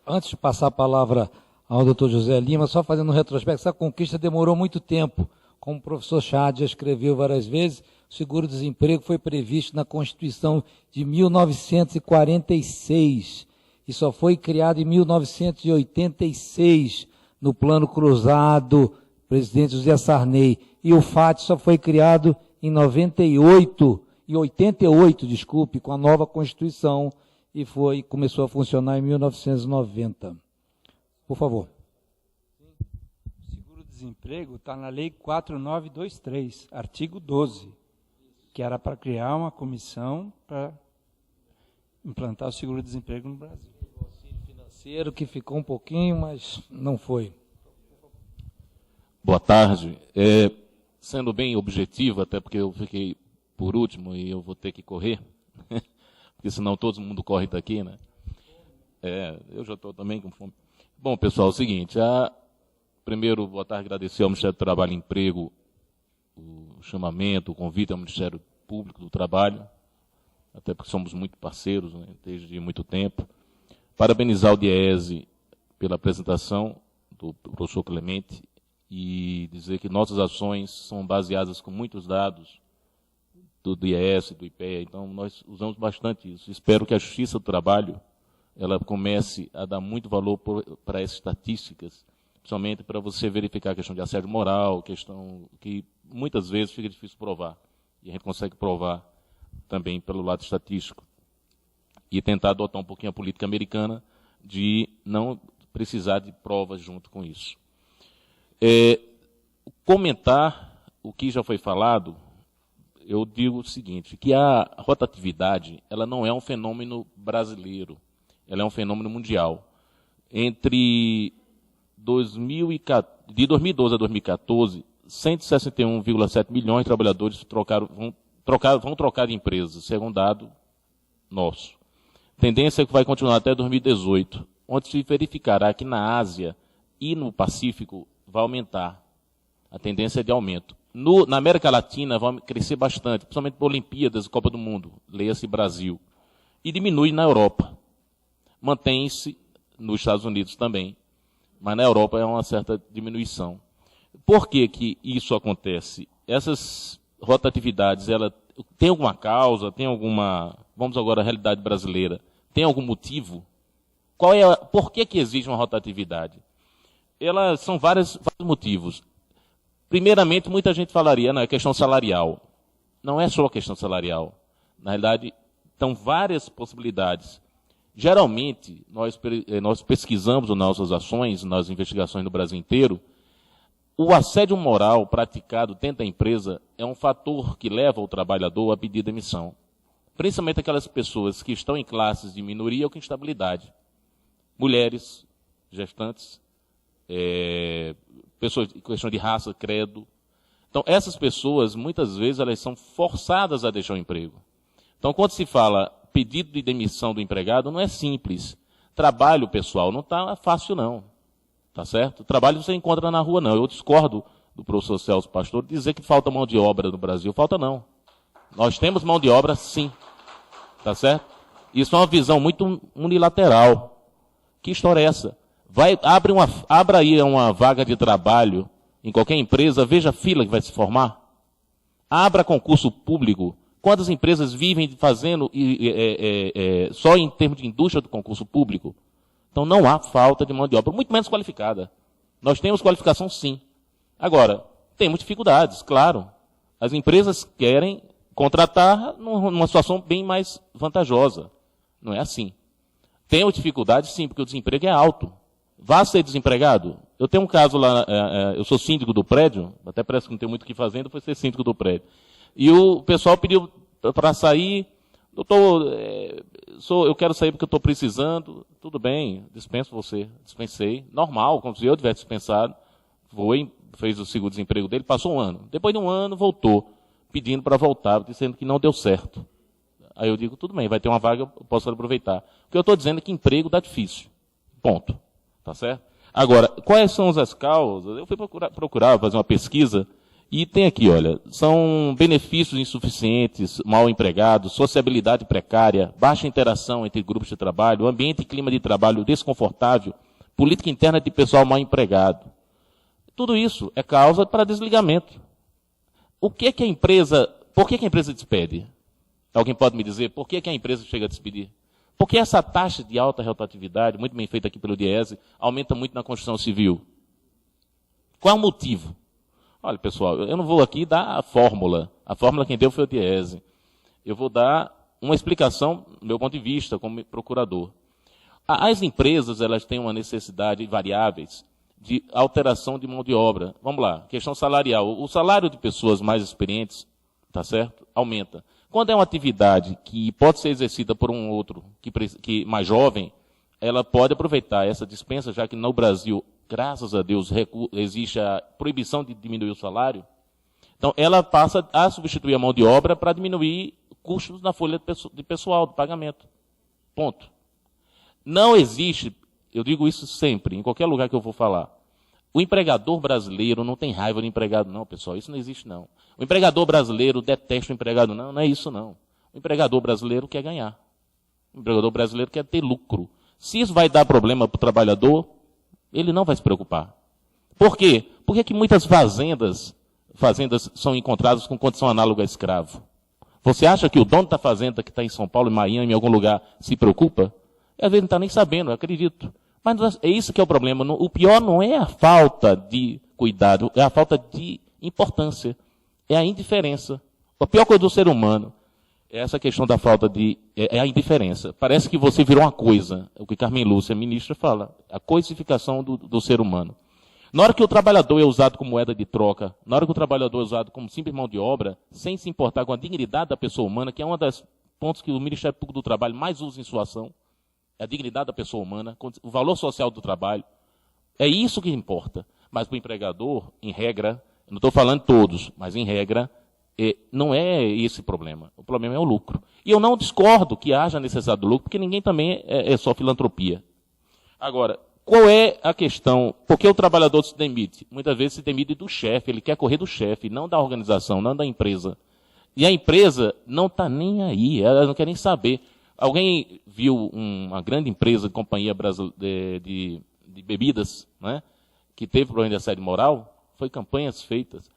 Antes de passar a palavra ao doutor José Lima, só fazendo um retrospecto, essa conquista demorou muito tempo. Como o professor Chad já escreveu várias vezes, o seguro-desemprego foi previsto na Constituição de 1946 e só foi criado em 1986, no Plano Cruzado, presidente José Sarney. E o FAT só foi criado em 88, desculpe, com a nova Constituição, e começou a funcionar em 1990. Por favor. O seguro-desemprego está na Lei 4923, artigo 12, que era para criar uma comissão para implantar o seguro-desemprego no Brasil. O auxílio financeiro que ficou um pouquinho, mas não foi. Boa tarde. Sendo bem objetivo, até porque eu fiquei por último e eu vou ter que correr, porque senão todo mundo corre daqui, né? Eu já estou também com fome. Bom, pessoal, é o seguinte, primeiro, boa tarde, agradecer ao Ministério do Trabalho e Emprego o chamamento, o convite ao Ministério Público do Trabalho, até porque somos muito parceiros, né, desde muito tempo. Parabenizar o DIEESE pela apresentação do professor Clemente e dizer que nossas ações são baseadas com muitos dados do DIEESE, do IPEA, então nós usamos bastante isso. Espero que a Justiça do Trabalho ela comece a dar muito valor para essas estatísticas, principalmente para você verificar a questão de assédio moral, questão que muitas vezes fica difícil provar, e a gente consegue provar também pelo lado estatístico. E tentar adotar um pouquinho a política americana de não precisar de provas junto com isso. Comentar o que já foi falado, eu digo o seguinte, que a rotatividade ela não é um fenômeno brasileiro, ela é um fenômeno mundial. De 2012 a 2014, 161,7 milhões de trabalhadores vão trocar de empresa, segundo dado nosso. Tendência é que vai continuar até 2018, onde se verificará que na Ásia e no Pacífico vai aumentar. A tendência é de aumento. Na América Latina vai crescer bastante, principalmente por Olimpíadas e Copa do Mundo, leia-se Brasil. E diminui na Europa. Mantém-se nos Estados Unidos também, mas na Europa é uma certa diminuição. Por que que isso acontece? Essas rotatividades, ela tem alguma causa, tem alguma... Vamos agora à realidade brasileira. Tem algum motivo? Por que que existe uma rotatividade? São vários motivos. Primeiramente, muita gente falaria, não, é questão salarial. Não é só a questão salarial. Na realidade, estão várias possibilidades. Geralmente, nós pesquisamos nas nossas ações, nas investigações no Brasil inteiro, o assédio moral praticado dentro da empresa é um fator que leva o trabalhador a pedir demissão. Principalmente aquelas pessoas que estão em classes de minoria ou com instabilidade. Mulheres, gestantes, pessoas em questão de raça, credo. Então, essas pessoas, muitas vezes, elas são forçadas a deixar o emprego. Então, quando se fala pedido de demissão do empregado, não é simples. Trabalho, pessoal, não está fácil, não. Tá certo? Trabalho você encontra na rua, não. Eu discordo do professor Celso Pastor dizer que falta mão de obra no Brasil. Falta, não. Nós temos mão de obra, sim. Tá certo? Isso é uma visão muito unilateral. Que história é essa? Abra aí uma vaga de trabalho em qualquer empresa, veja a fila que vai se formar. Abra concurso público. Quantas empresas vivem fazendo só em termos de indústria do concurso público? Então não há falta de mão de obra, muito menos qualificada. Nós temos qualificação, sim. Agora, temos dificuldades, claro. As empresas querem contratar numa situação bem mais vantajosa. Não é assim. Tenho dificuldades, sim, porque o desemprego é alto. Vá ser desempregado. Eu tenho um caso lá, eu sou síndico do prédio, até parece que não tenho muito o que fazer, foi ser síndico do prédio. E o pessoal pediu para sair, doutor, eu quero sair porque eu estou precisando. Tudo bem, dispenso você. Dispensei, normal, como se eu tivesse dispensado. Fez o seguro-desemprego dele, passou um ano. Depois de um ano, voltou, pedindo para voltar, dizendo que não deu certo. Aí eu digo, tudo bem, vai ter uma vaga, eu posso aproveitar. O que eu estou dizendo é que emprego dá difícil. Ponto. Tá certo? Agora, quais são as causas? Eu fui procurar fazer uma pesquisa E tem aqui, olha, são benefícios insuficientes, mal empregados, sociabilidade precária, baixa interação entre grupos de trabalho, ambiente e clima de trabalho desconfortável, política interna de pessoal mal empregado. Tudo isso é causa para desligamento. Por que a empresa despede? Alguém pode me dizer por que a empresa chega a despedir? Porque essa taxa de alta rotatividade, muito bem feita aqui pelo Diese, aumenta muito na construção civil. Qual é o motivo? Olha, pessoal, eu não vou aqui dar a fórmula. A fórmula quem deu foi o Diese. Eu vou dar uma explicação do meu ponto de vista como procurador. As empresas, elas têm uma necessidade variáveis de alteração de mão de obra. Vamos lá, questão salarial. O salário de pessoas mais experientes, tá certo? Aumenta. Quando é uma atividade que pode ser exercida por um outro que mais jovem, ela pode aproveitar essa dispensa, já que no Brasil, graças a Deus, existe a proibição de diminuir o salário. Então, ela passa a substituir a mão de obra para diminuir custos na folha de pessoal, de pagamento. Ponto. Não existe, eu digo isso sempre, em qualquer lugar que eu vou falar, o empregador brasileiro não tem raiva do empregado, não, pessoal. Isso não existe, não. O empregador brasileiro detesta o empregado, não. Não é isso, não. O empregador brasileiro quer ganhar. O empregador brasileiro quer ter lucro. Se isso vai dar problema para o trabalhador, ele não vai se preocupar. Por quê? Porque que muitas fazendas são encontradas com condição análoga a escravo. Você acha que o dono da fazenda que está em São Paulo, em Miami, em algum lugar, se preocupa? Às vezes não está nem sabendo, eu acredito. Mas é isso que é o problema. O pior não é a falta de cuidado, é a falta de importância. É a indiferença. A pior coisa do ser humano é essa questão da falta de... É a indiferença. Parece que você virou uma coisa. É o que Carmen Lúcia, ministra, fala. A coisificação do ser humano. Na hora que o trabalhador é usado como moeda de troca, na hora que o trabalhador é usado como simples mão de obra, sem se importar com a dignidade da pessoa humana, que é um dos pontos que o Ministério Público do Trabalho mais usa em sua ação, a dignidade da pessoa humana, o valor social do trabalho. É isso que importa. Mas para o empregador, em regra, não estou falando todos, mas em regra, não é esse o problema. O problema é o lucro. E eu não discordo que haja necessidade do lucro, porque ninguém também é só filantropia. Agora, qual é a questão? Por que o trabalhador se demite? Muitas vezes se demite do chefe, ele quer correr do chefe, não da organização, não da empresa. E a empresa não está nem aí, ela não quer nem saber. Alguém viu uma grande empresa de companhia de bebidas, né, que teve problema de assédio moral? Foi campanhas feitas.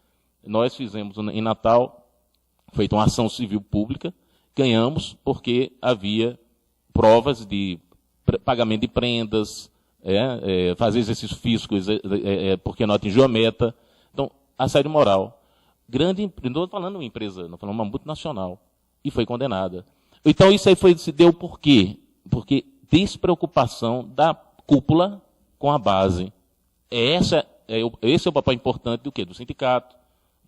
Nós fizemos em Natal, feita uma ação civil pública, ganhamos porque havia provas de pagamento de prendas, fazer exercícios físicos porque não atingiu a meta. Então, assédio moral. Grande, não estou falando uma empresa, não falando uma multinacional, e foi condenada. Então, isso aí se deu por quê? Porque despreocupação da cúpula com a base. Esse é o papel importante do quê? Do sindicato,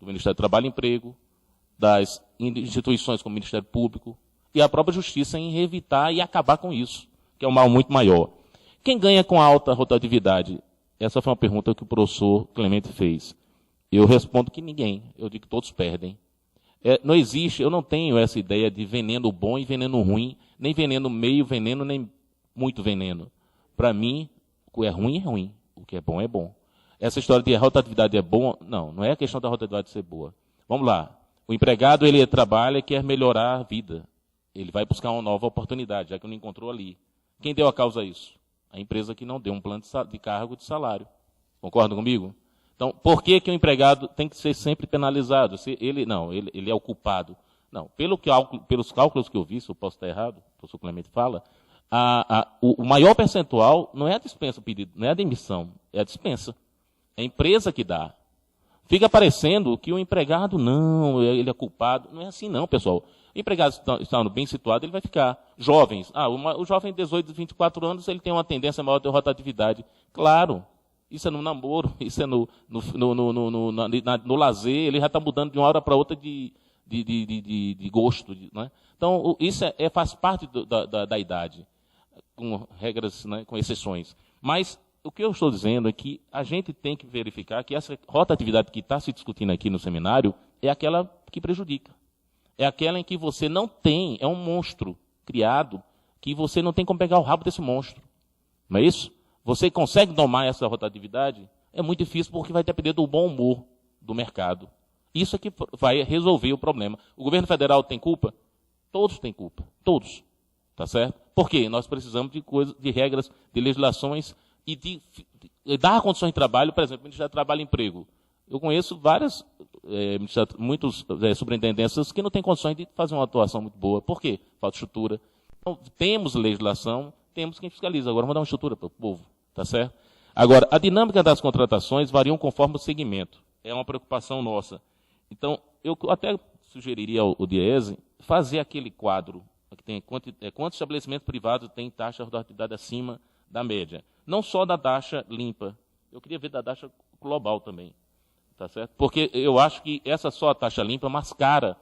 do Ministério do Trabalho e Emprego, das instituições como o Ministério Público, e a própria Justiça em evitar e acabar com isso, que é um mal muito maior. Quem ganha com a alta rotatividade? Essa foi uma pergunta que o professor Clemente fez. Eu respondo que ninguém. Eu digo que todos perdem. Não existe, eu não tenho essa ideia de veneno bom e veneno ruim, nem veneno meio veneno, nem muito veneno. Para mim, o que é ruim, o que é bom é bom. Essa história de a rotatividade é boa, não é a questão da rotatividade ser boa. Vamos lá, o empregado ele trabalha e quer melhorar a vida. Ele vai buscar uma nova oportunidade, já que não encontrou ali. Quem deu a causa a isso? A empresa que não deu um plano de cargo de salário. Concordam comigo? Então, por que o empregado tem que ser sempre penalizado? Ele é o culpado. Não, pelos cálculos que eu vi, se eu posso estar errado, o professor Clemente fala, o maior percentual não é a dispensa, o pedido, não é a demissão, é a dispensa. É a empresa que dá. Fica parecendo que o empregado, não, ele é culpado. Não é assim não, pessoal. O empregado estando bem situado, ele vai ficar. Jovens, o jovem de 18, 24 anos, ele tem uma tendência maior de rotatividade. Claro. Isso é no namoro, isso é no lazer, ele já está mudando de uma hora para outra de gosto. Né? Então, isso faz parte da idade, com regras, né, com exceções. Mas o que eu estou dizendo é que a gente tem que verificar que essa rotatividade que está se discutindo aqui no seminário é aquela que prejudica. É aquela em que você não tem, é um monstro criado, que você não tem como pegar o rabo desse monstro. Não é isso? Você consegue domar essa rotatividade? É muito difícil porque vai depender do bom humor do mercado. Isso é que vai resolver o problema. O governo federal tem culpa? Todos têm culpa. Todos. Tá certo? Por quê? Nós precisamos de regras, de legislações e de dar condições de trabalho, por exemplo, Ministério do Trabalho e Emprego. Eu conheço muitos superintendências que não têm condições de fazer uma atuação muito boa. Por quê? Falta estrutura. Então, temos legislação, temos quem fiscaliza. Agora, vamos dar uma estrutura para o povo. Tá certo? Agora, a dinâmica das contratações varia conforme o segmento. É uma preocupação nossa. Então, eu até sugeriria ao Diese fazer aquele quadro que tem quantos estabelecimentos privados têm taxa de rotatividade acima da média. Não só da taxa limpa. Eu queria ver da taxa global também. Tá certo? Porque eu acho que essa só a taxa limpa mascara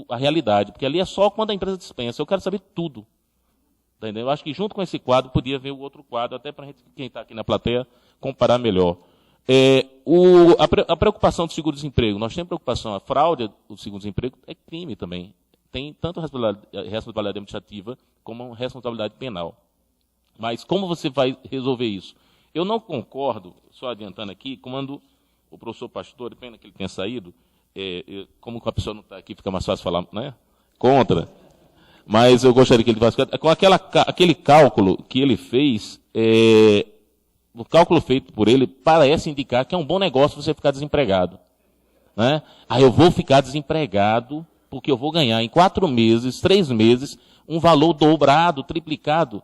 a realidade. Porque ali é só quando a empresa dispensa. Eu quero saber tudo. Tá entendendo? Eu acho que junto com esse quadro, podia ver o outro quadro, até para quem está aqui na plateia comparar melhor. A preocupação do seguro-desemprego. Nós temos preocupação. A fraude do seguro-desemprego é crime também. Tem tanto responsabilidade administrativa como responsabilidade penal. Mas como você vai resolver isso? Eu não concordo, só adiantando aqui, quando o professor Pastor, pena que ele tenha saído, como a pessoa não está aqui, fica mais fácil falar, né? Contra. Mas eu gostaria que ele fizesse, com aquele cálculo que ele fez, o cálculo feito por ele parece indicar que é um bom negócio você ficar desempregado. Né? Aí eu vou ficar desempregado porque eu vou ganhar em 4 meses, 3 meses, um valor dobrado, triplicado.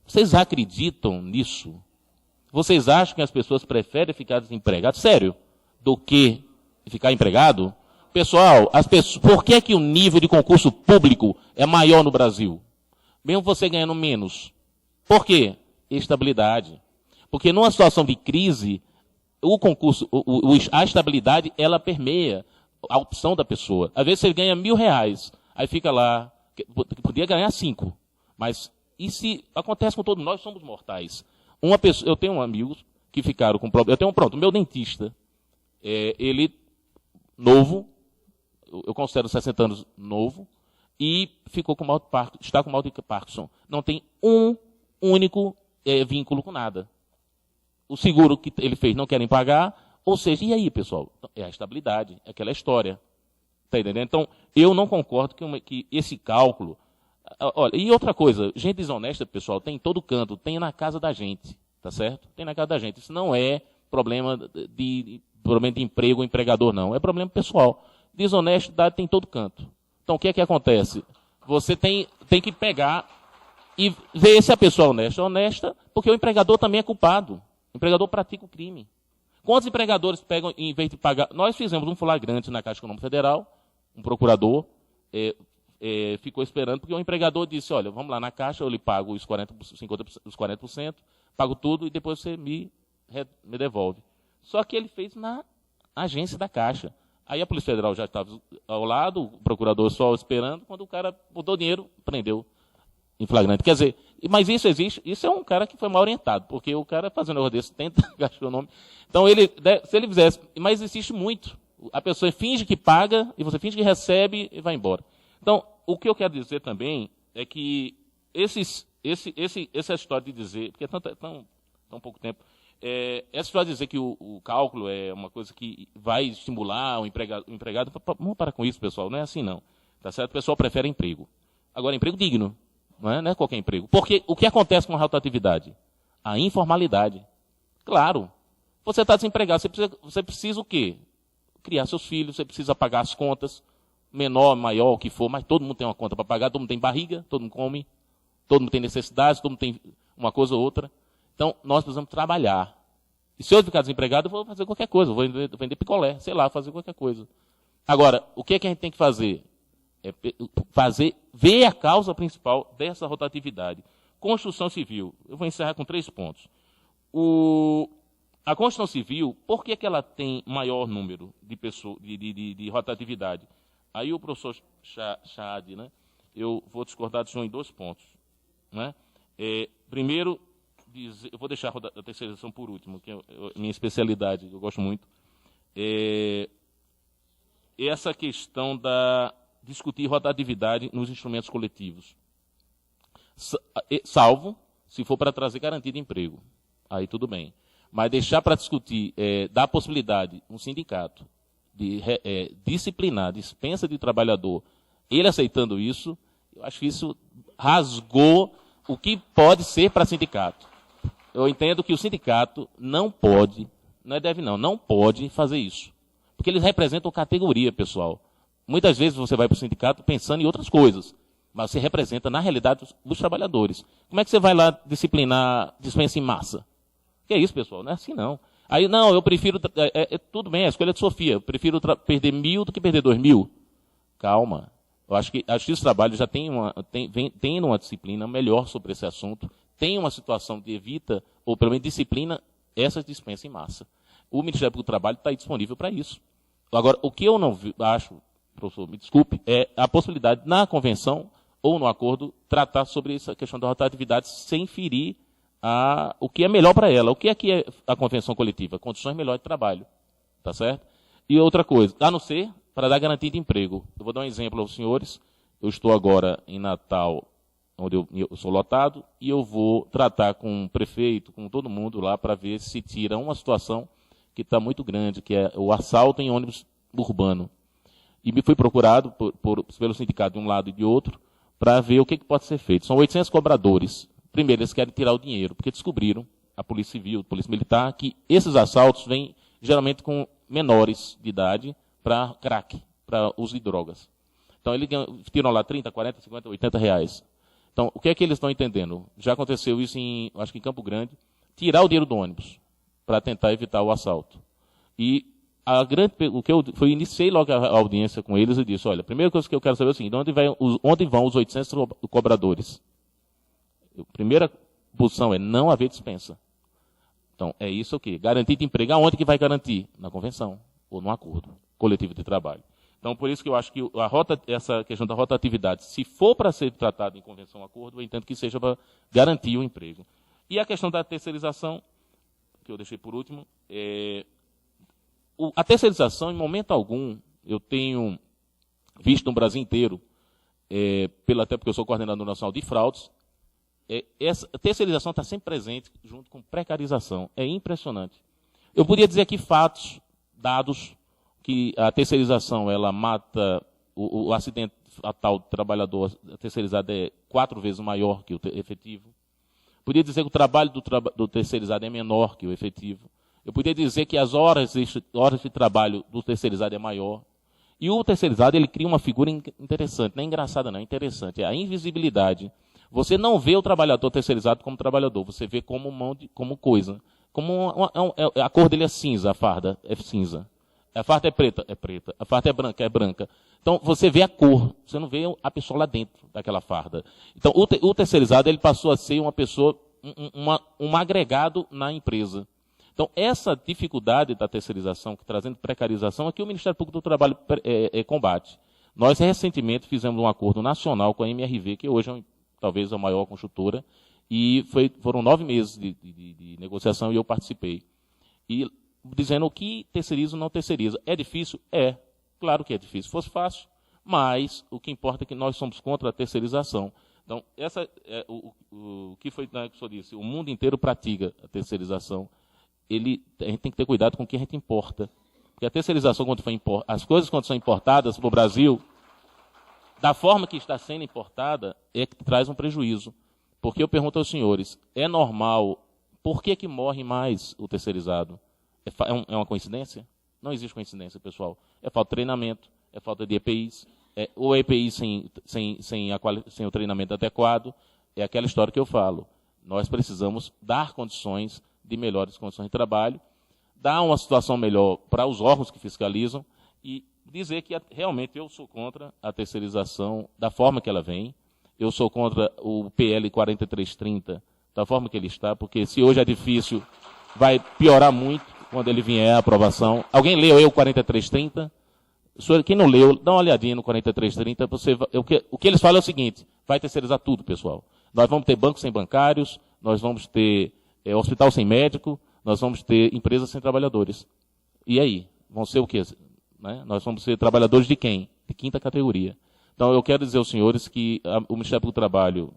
Vocês acreditam nisso? Vocês acham que as pessoas preferem ficar desempregadas, sério, do que ficar empregado? Pessoal, por que é que o nível de concurso público é maior no Brasil? Mesmo você ganhando menos. Por quê? Estabilidade. Porque numa situação de crise, o concurso, a estabilidade, ela permeia a opção da pessoa. Às vezes você ganha R$1.000, aí fica lá, podia ganhar 5. Mas, e se acontece com todos nós, somos mortais. Eu tenho amigos que ficaram com problema. O meu dentista, ele, novo, eu considero 60 anos novo, e ficou com mal de Parkinson, está com mal de Parkinson. Não tem um único vínculo com nada. O seguro que ele fez não querem pagar, ou seja, e aí, pessoal? É a estabilidade, é aquela história. Está entendendo? Então, eu não concordo que esse cálculo... Olha, e outra coisa, gente desonesta, pessoal, tem em todo canto, tem na casa da gente, tá certo? Tem na casa da gente. Isso não é problema de emprego ou empregador, não. É problema pessoal. Desonestidade tem em todo canto. Então, o que é que acontece? Você tem que pegar e ver se a pessoa é honesta, porque o empregador também é culpado. O empregador pratica o crime. Quantos empregadores pegam, em vez de pagar... Nós fizemos um flagrante na Caixa Econômica Federal, um procurador ficou esperando, porque o empregador disse, olha, vamos lá na Caixa, eu lhe pago os 40%, pago tudo e depois você me devolve. Só que ele fez na agência da Caixa. Aí a Polícia Federal já estava ao lado, o procurador só esperando, quando o cara botou dinheiro, prendeu em flagrante. Quer dizer, mas isso existe, isso é um cara que foi mal orientado, porque o cara fazendo um negócio desse, tenta gastar o nome. Então, se ele fizesse, mas existe muito. A pessoa finge que paga, e você finge que recebe e vai embora. Então, o que eu quero dizer também é que essa história de dizer, porque é tão pouco tempo, essa história de dizer que o cálculo é uma coisa que vai estimular o empregado, vamos parar com isso, pessoal, não é assim não. Tá certo? O pessoal prefere emprego. Agora, emprego digno, não é qualquer emprego. Porque o que acontece com a rotatividade? A informalidade. Claro, você está desempregado, você precisa o quê? Criar seus filhos, você precisa pagar as contas, menor, maior, o que for, mas todo mundo tem uma conta para pagar, todo mundo tem barriga, todo mundo come, todo mundo tem necessidades, todo mundo tem uma coisa ou outra. Então, nós precisamos trabalhar. E se eu ficar desempregado, eu vou fazer qualquer coisa, eu vou vender picolé, sei lá, fazer qualquer coisa. Agora, o que é que a gente tem que fazer? Ver a causa principal dessa rotatividade. Construção civil. Eu vou encerrar com 3 pontos. A construção civil, por que ela tem maior número de pessoas, de rotatividade? Aí o professor Chad, né, eu vou discordar de em 2 pontos. Né? Primeiro, eu vou deixar a terceirização por último, que é a minha especialidade, eu gosto muito. Essa questão da discutir rotatividade nos instrumentos coletivos. Salvo se for para trazer garantia de emprego. Aí tudo bem. Mas deixar para discutir, dar a possibilidade, um sindicato, disciplinar, dispensa de trabalhador, ele aceitando isso, eu acho que isso rasgou o que pode ser para sindicato. Eu entendo que o sindicato não pode, não pode fazer isso. Porque eles representam categoria, pessoal. Muitas vezes você vai para o sindicato pensando em outras coisas, mas você representa, na realidade, os trabalhadores. Como é que você vai lá disciplinar dispensa em massa? Que é isso, pessoal? Não é assim, não. Aí, não, eu prefiro... tudo bem, a escolha de Sofia. Eu prefiro perder 1.000 do que perder 2.000. Calma. Eu acho que a Justiça do Trabalho já tem uma disciplina melhor sobre esse assunto, tem uma situação que evita, ou pelo menos disciplina, essa dispensa em massa. O Ministério Público do Trabalho está disponível para isso. Agora, o que eu não acho, professor, me desculpe, é a possibilidade, na convenção ou no acordo, tratar sobre essa questão da rotatividade sem ferir o que é melhor para ela. O que é a convenção coletiva? Condições melhores de trabalho. Tá certo? E outra coisa, a não ser para dar garantia de emprego. Eu vou dar um exemplo aos senhores. Eu estou agora em Natal, onde eu sou lotado, e eu vou tratar com o prefeito, com todo mundo lá, para ver se tira uma situação que está muito grande, que é o assalto em ônibus urbano. E me fui procurado pelo sindicato de um lado e de outro, para ver o que pode ser feito. São 800 cobradores. Primeiro, eles querem tirar o dinheiro, porque descobriram, a Polícia Civil, a Polícia Militar, que esses assaltos vêm geralmente com menores de idade para crack, para uso de drogas. Então, eles tiram lá 30, 40, 50, 80 reais. Então, o que é que eles estão entendendo? Já aconteceu isso, acho que em Campo Grande, tirar o dinheiro do ônibus para tentar evitar o assalto. E eu iniciei logo a audiência com eles e disse, olha, a primeira coisa que eu quero saber é o seguinte, onde vão os 800 cobradores? A primeira posição é não haver dispensa. Então, é isso aqui. Garantir de emprego. Aonde que vai garantir? Na convenção ou no acordo coletivo de trabalho. Então, por isso que eu acho que essa questão da rotatividade, se for para ser tratada em convenção ou acordo, eu entendo que seja para garantir o emprego. E a questão da terceirização, que eu deixei por último, a terceirização, em momento algum, eu tenho visto no Brasil inteiro, até porque eu sou coordenador nacional de fraudes, essa terceirização está sempre presente junto com precarização. É impressionante. Eu podia dizer aqui fatos, dados, que a terceirização ela mata o acidente fatal do trabalhador terceirizado é 4 vezes maior que o efetivo. Podia dizer que o trabalho do terceirizado é menor que o efetivo. Eu podia dizer que as horas de trabalho do terceirizado é maior. E o terceirizado ele cria uma figura interessante, não é engraçada não, é interessante. É a invisibilidade. Você não vê o trabalhador terceirizado como trabalhador, você vê como coisa. A cor dele é cinza, a farda é cinza. A farda é preta, é preta. A farda é branca, é branca. Então, você vê a cor, você não vê a pessoa lá dentro daquela farda. Então, o terceirizado ele passou a ser uma pessoa, um agregado na empresa. Então, essa dificuldade da terceirização, trazendo precarização, é que o Ministério Público do Trabalho combate. Nós, recentemente, fizemos um acordo nacional com a MRV, que hoje é talvez a maior construtora, e foram 9 meses de negociação e eu participei. E dizendo o que terceiriza ou não terceiriza. É difícil? É. Claro que é difícil. Se fosse fácil, mas o que importa é que nós somos contra a terceirização. Então, o que foi, né, que o senhor disse, o mundo inteiro pratica a terceirização. A gente tem que ter cuidado com o que a gente importa. Porque a terceirização, as coisas quando são importadas para o Brasil, da forma que está sendo importada, é que traz um prejuízo. Porque eu pergunto aos senhores, é normal, por que morre mais o terceirizado? É uma coincidência? Não existe coincidência, pessoal. É falta de treinamento, é falta de EPIs, ou EPIs sem o treinamento adequado. É aquela história que eu falo. Nós precisamos dar condições de melhores condições de trabalho, dar uma situação melhor para os órgãos que fiscalizam e dizer que realmente eu sou contra a terceirização da forma que ela vem. Eu sou contra o PL 4330 da forma que ele está, porque se hoje é difícil, vai piorar muito quando ele vier a aprovação. Alguém leu o 4330? Quem não leu, dá uma olhadinha no 4330. O que eles falam é o seguinte, vai terceirizar tudo, pessoal. Nós vamos ter bancos sem bancários, nós vamos ter hospital sem médico, nós vamos ter empresas sem trabalhadores. E aí? Vão ser o quê? Né? Nós vamos ser trabalhadores de quem? De 5ª categoria. Então, eu quero dizer aos senhores que o Ministério do Trabalho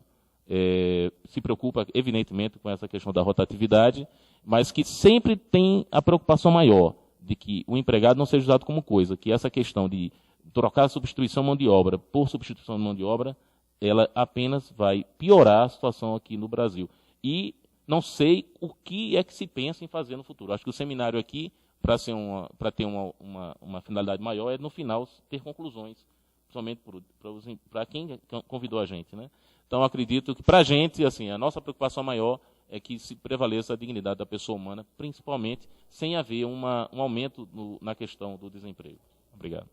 se preocupa, evidentemente, com essa questão da rotatividade, mas que sempre tem a preocupação maior de que o empregado não seja usado como coisa, que essa questão de trocar a substituição mão de obra por substituição de mão de obra, ela apenas vai piorar a situação aqui no Brasil. E não sei o que é que se pensa em fazer no futuro. Acho que o seminário aqui, para ter uma finalidade maior, é no final ter conclusões, principalmente para quem convidou a gente, né? Então, acredito que, para a gente, assim, a nossa preocupação maior é que se prevaleça a dignidade da pessoa humana, principalmente sem haver um aumento na questão do desemprego. Obrigado.